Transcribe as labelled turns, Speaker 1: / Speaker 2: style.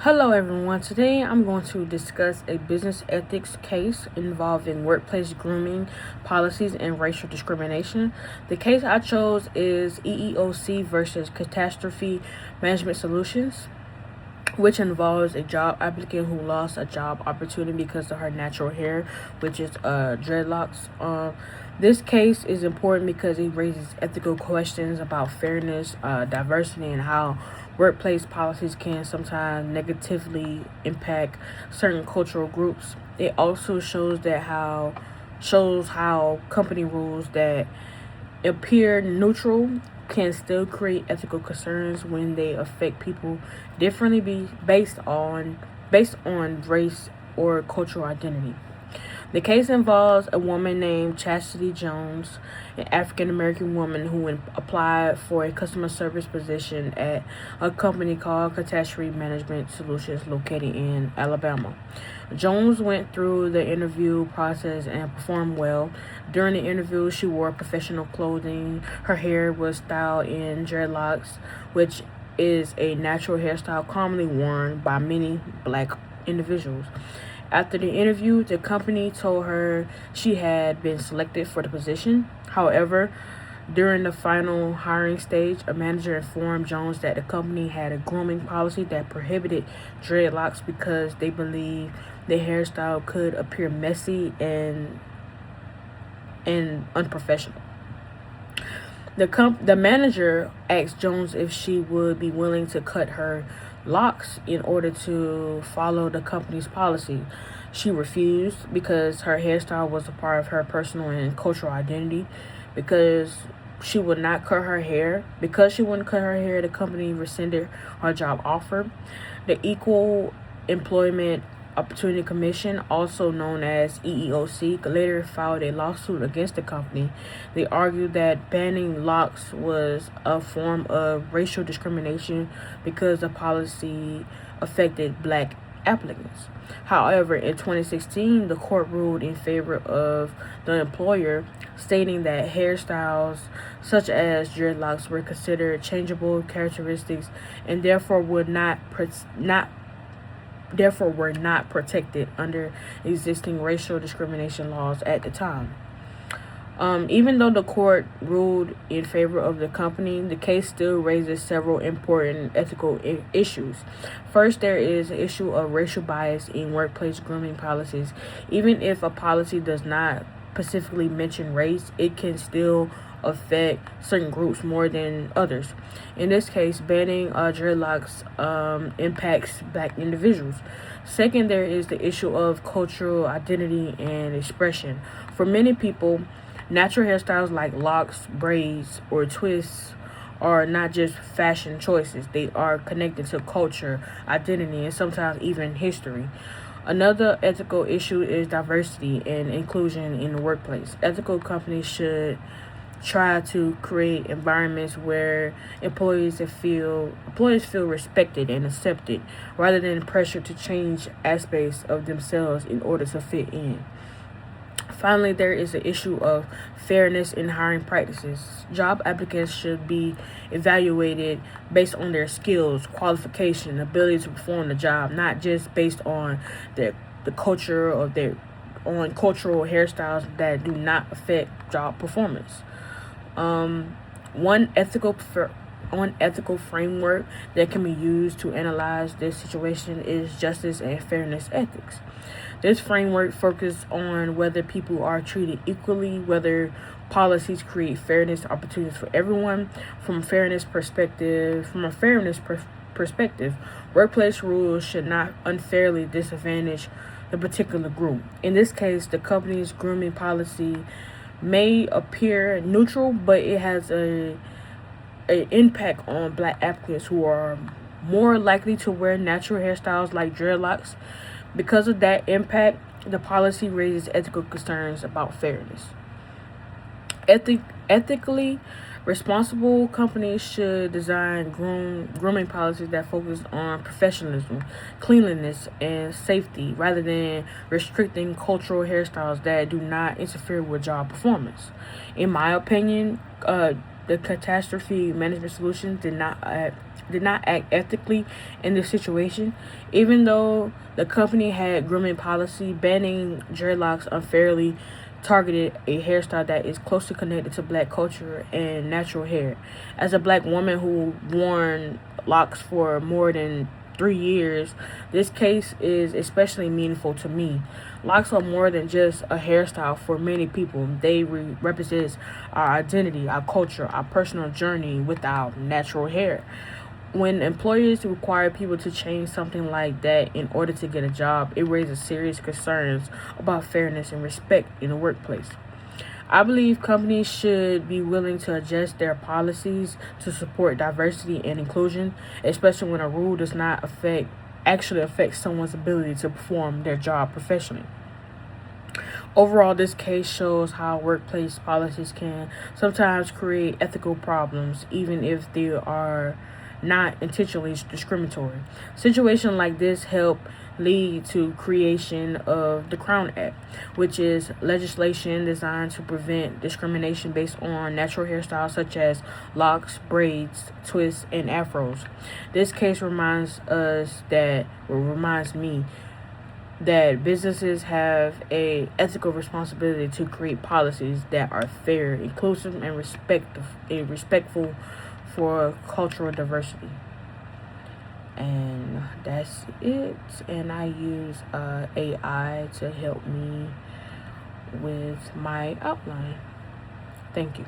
Speaker 1: Hello, everyone. Today I'm going to discuss a business ethics case involving workplace grooming policies and racial discrimination. The case I chose is EEOC versus Catastrophe Management Solutions, which involves a job applicant who lost a job opportunity because of her natural hair, which is dreadlocks. This case is important because it raises ethical questions about fairness, diversity, and how workplace policies can sometimes negatively impact certain cultural groups. It also shows how company rules that appear neutral can still create ethical concerns when they affect people differently based on race or cultural identity. The case involves a woman named Chastity Jones, an African American woman who applied for a customer service position at a company called Catastrophe Management Solutions located in Alabama. Jones went through the interview process and performed well. During the interview, she wore professional clothing. Her hair was styled in dreadlocks, which is a natural hairstyle commonly worn by many black individuals. After the interview, the company told her she had been selected for the position. However, during the final hiring stage, a manager informed Jones that the company had a grooming policy that prohibited dreadlocks because they believed the hairstyle could appear messy and unprofessional. The manager asked Jones if she would be willing to cut her locks in order to follow the company's policy. She refused because her hairstyle was a part of her personal and cultural identity. Because she would not cut her hair, because she wouldn't cut her hair, the company rescinded her job offer. The Equal Employment Opportunity Commission, also known as EEOC, later filed a lawsuit against the company. They argued that banning locks was a form of racial discrimination because the policy affected black applicants. However, in 2016, the court ruled in favor of the employer, stating that hairstyles such as dreadlocks were considered changeable characteristics and therefore were not protected under existing racial discrimination laws at the time. Even though the court ruled in favor of the company, the case still raises several important ethical issues. First, there is the issue of racial bias in workplace grooming policies. Even if a policy does not specifically mention race, it can still affect certain groups more than others. In this case, banning dreadlocks impacts black individuals. Second, there is the issue of cultural identity and expression. For many people, natural hairstyles like locks, braids, or twists are not just fashion choices. They are connected to culture, identity, and sometimes even history. Another ethical issue is diversity and inclusion in the workplace. Ethical companies should try to create environments where employees feel respected and accepted rather than pressure to change aspects of themselves in order to fit in. Finally, there is the issue of fairness in hiring practices. Job applicants should be evaluated based on their skills, qualification, ability to perform the job, not just based on the culture of their on cultural hairstyles that do not affect job performance. Um, one ethical one ethical framework that can be used to analyze this situation is justice and fairness ethics. This framework focuses on whether people are treated equally, whether policies create fairness opportunities for everyone. From a perspective, workplace rules should not unfairly disadvantage the particular group. In this case, the company's grooming policy may appear neutral, but it has a impact on black applicants who are more likely to wear natural hairstyles like dreadlocks. Because of that impact, the policy raises ethical concerns about fairness. Ethically responsible companies should design grooming policies that focus on professionalism, cleanliness, and safety rather than restricting cultural hairstyles that do not interfere with job performance. In my opinion, the catastrophe management solutions did not act ethically in this situation. Even though the company had grooming policy, banning dreadlocks unfairly targeted a hairstyle that is closely connected to black culture and natural hair. As a black woman who worn locks for more than 3 years, this case is especially meaningful to me. Locks are more than just a hairstyle for many people. They represent our identity, our culture, our personal journey with our natural hair. When employers require people to change something like that in order to get a job, it raises serious concerns about fairness and respect in the workplace. I believe companies should be willing to adjust their policies to support diversity and inclusion, especially when a rule does not actually affect someone's ability to perform their job professionally. Overall, this case shows how workplace policies can sometimes create ethical problems, even if they are not intentionally discriminatory. Situations like this help lead to creation of the Crown Act, which is legislation designed to prevent discrimination based on natural hairstyles such as locks, braids, twists, and afros. This case reminds me that businesses have a ethical responsibility to create policies that are fair, inclusive, and respectful for cultural diversity. And that's it. And I use AI to help me with my outline. Thank you.